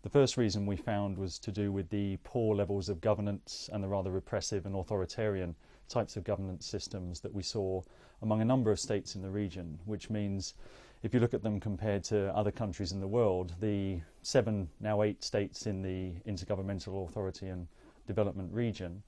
The first reason we found was to do with the poor levels of governance and the rather repressive and authoritarian types of governance systems that we saw among a number of states in the region, which means if you look at them compared to other countries in the world, the 7, now 8 states in the Intergovernmental Authority and Development region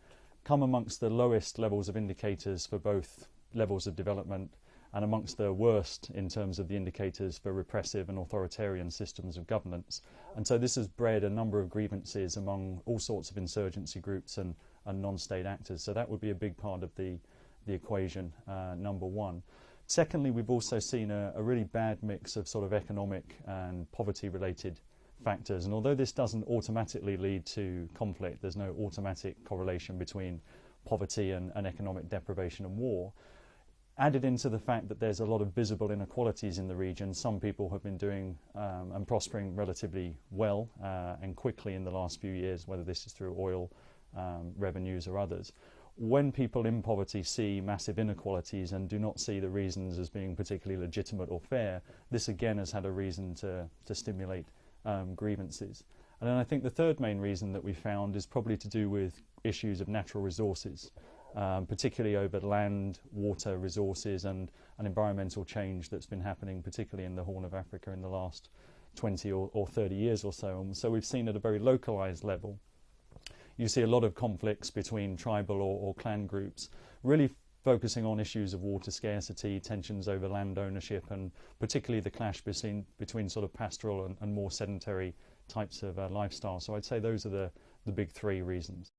come amongst the lowest levels of indicators for both levels of development and amongst the worst in terms of the indicators for repressive and authoritarian systems of governance. And so this has bred a number of grievances among all sorts of insurgency groups and non-state actors. So that would be a big part of the equation, number one. Secondly, we've also seen a really bad mix of sort of economic and poverty-related factors. And although this doesn't automatically lead to conflict, there's no automatic correlation between poverty and economic deprivation and war, added into the fact that there's a lot of visible inequalities in the region. Some people have been doing and prospering relatively well and quickly in the last few years, whether this is through oil revenues or others. When people in poverty see massive inequalities and do not see the reasons as being particularly legitimate or fair, this again has had a reason to stimulate grievances. And then I think the third main reason that we found is probably to do with issues of natural resources, particularly over land, water resources and environmental change that's been happening, particularly in the Horn of Africa in the last 20 or 30 years or so. And so we've seen at a very localized level, you see a lot of conflicts between tribal or clan groups, really focusing on issues of water scarcity, tensions over land ownership, and particularly the clash between sort of pastoral and more sedentary types of lifestyle. So I'd say those are the big three reasons.